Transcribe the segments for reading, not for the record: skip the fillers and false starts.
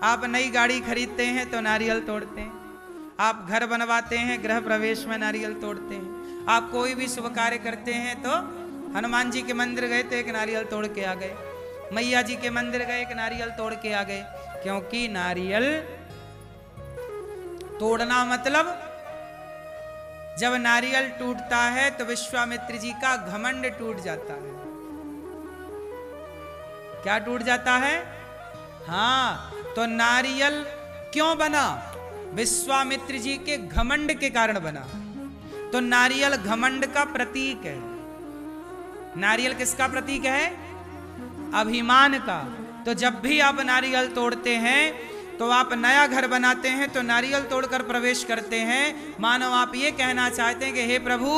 आप नई गाड़ी खरीदते हैं तो नारियल तोड़ते हैं, आप घर बनवाते हैं गृह प्रवेश में नारियल तोड़ते हैं, आप कोई भी शुभ कार्य करते हैं तो हनुमान जी के मंदिर गए तो एक नारियल तोड़ के आ गए, मैया जी के मंदिर गए एक नारियल तोड़ के आ गए। क्योंकि नारियल तोड़ना मतलब, जब नारियल टूटता है तो विश्वामित्र जी का घमंड टूट जाता है। क्या टूट जाता है? हाँ, तो नारियल क्यों बना? विश्वामित्र जी के घमंड के कारण बना। तो नारियल घमंड का प्रतीक है। नारियल किसका प्रतीक है? अभिमान का। तो जब भी आप नारियल तोड़ते हैं तो आप नया घर बनाते हैं तो नारियल तोड़कर प्रवेश करते हैं, मानो आप ये कहना चाहते हैं कि हे प्रभु,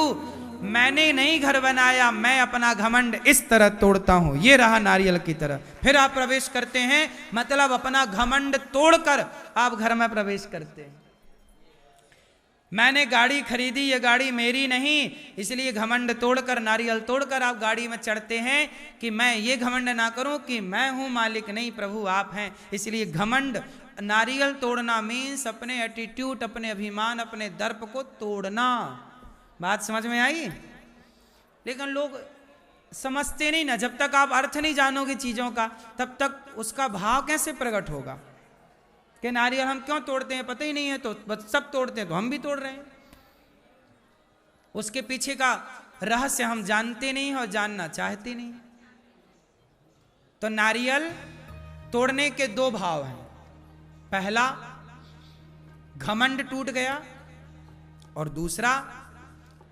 मैंने नहीं घर बनाया, मैं अपना घमंड इस तरह तोड़ता हूं, ये रहा नारियल की तरह। फिर आप प्रवेश करते हैं, मतलब अपना घमंड तोड़कर आप घर में प्रवेश करते हैं। मैंने गाड़ी खरीदी, ये गाड़ी मेरी नहीं, इसलिए घमंड तोड़कर, नारियल तोड़कर आप गाड़ी में चढ़ते हैं कि मैं ये घमंड ना करूं कि मैं हूं मालिक, नहीं प्रभु आप हैं। इसलिए घमंड, नारियल तोड़ना मीन्स अपने एटीट्यूड, अपने अभिमान, अपने दर्प को तोड़ना। बात समझ में आई? लेकिन लोग समझते नहीं ना। जब तक आप अर्थ नहीं जानोगे चीजों का, तब तक उसका भाव कैसे प्रकट होगा कि नारियल हम क्यों तोड़ते हैं पता ही नहीं है, तो सब तोड़ते हैं तो हम भी तोड़ रहे हैं। उसके पीछे का रहस्य हम जानते नहीं और जानना चाहते नहीं। तो नारियल तोड़ने के दो भाव हैं। पहला, घमंड टूट गया, और दूसरा,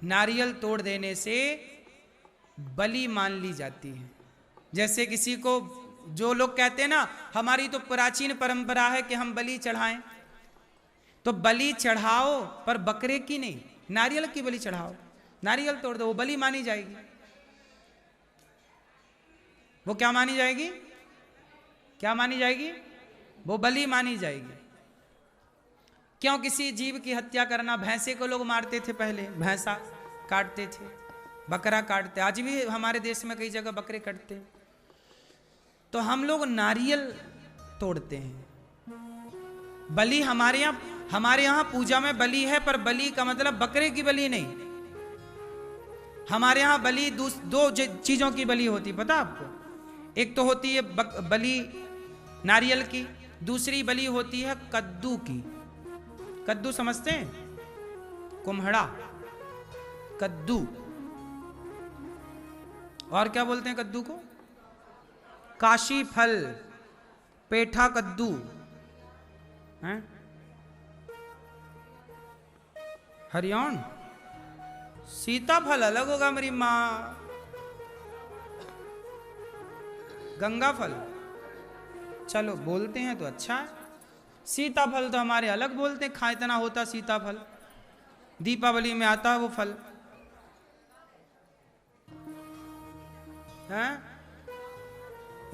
नारियल तोड़ देने से बलि मान ली जाती है। जैसे किसी को, जो लोग कहते हैं ना हमारी तो प्राचीन परंपरा है कि हम बलि चढ़ाएं, तो बलि चढ़ाओ पर बकरे की नहीं, नारियल की बलि चढ़ाओ। नारियल तोड़ दो, वो बलि मानी जाएगी। वो क्या मानी जाएगी? क्या मानी जाएगी? वो बलि मानी जाएगी। क्यों? किसी जीव की हत्या करना, भैंसे को लोग मारते थे पहले, भैंसा काटते थे, बकरा काटते, आज भी हमारे देश में कई जगह बकरे कटते हैं। तो हम लोग नारियल तोड़ते हैं। बलि हमारे यहां पूजा में बलि है, पर बलि का मतलब बकरे की बलि नहीं। हमारे यहां बलि दो चीजों की बलि होती, पता आपको? एक तो होती है बलि नारियल की, दूसरी बलि होती है कद्दू की। कद्दू समझते हैं? कुम्हड़ा, कद्दू। और क्या बोलते हैं कद्दू को? काशी फल, पेठा कद्दू हैं? हरियाण सीताफल अलग होगा मेरी माँ। गंगा फल, चलो बोलते हैं तो अच्छा है। सीताफल तो हमारे अलग बोलते हैं, खा इतना होता सीताफल, दीपावली में आता है वो फल हैं?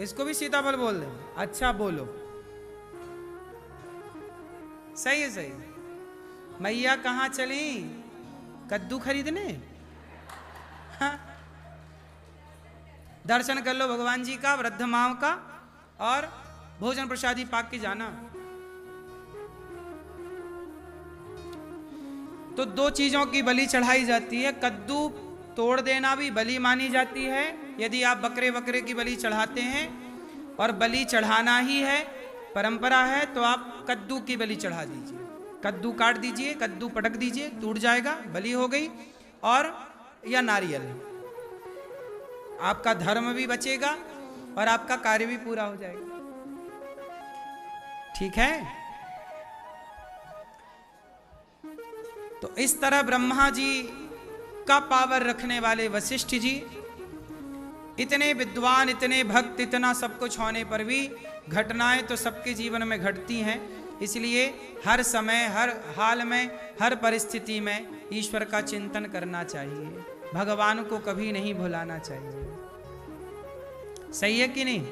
इसको भी सीताफल बोल दें? अच्छा बोलो, सही है सही। मैया कहाँ चली? कद्दू खरीदने? हाँ? दर्शन कर लो भगवान जी का, वृद्ध माँ का, और भोजन प्रसादी पाक के जाना। तो दो चीजों की बलि चढ़ाई जाती है। कद्दू तोड़ देना भी बलि मानी जाती है, यदि आप बकरे की बलि चढ़ाते हैं, और बलि चढ़ाना ही है, परंपरा है, तो आप कद्दू की बलि चढ़ा दीजिए। कद्दू काट दीजिए, कद्दू पटक दीजिए, टूट जाएगा, बलि हो गई। और या नारियल, आपका धर्म भी बचेगा और आपका कार्य भी पूरा हो जाएगा। ठीक है? तो इस तरह ब्रह्मा जी का पावर रखने वाले वशिष्ठ जी, इतने विद्वान, इतने भक्त, इतना सब कुछ होने पर भी घटनाएं तो सबके जीवन में घटती हैं। इसलिए हर समय, हर हाल में, हर परिस्थिति में ईश्वर का चिंतन करना चाहिए, भगवान को कभी नहीं भुलाना चाहिए। सही है कि नहीं?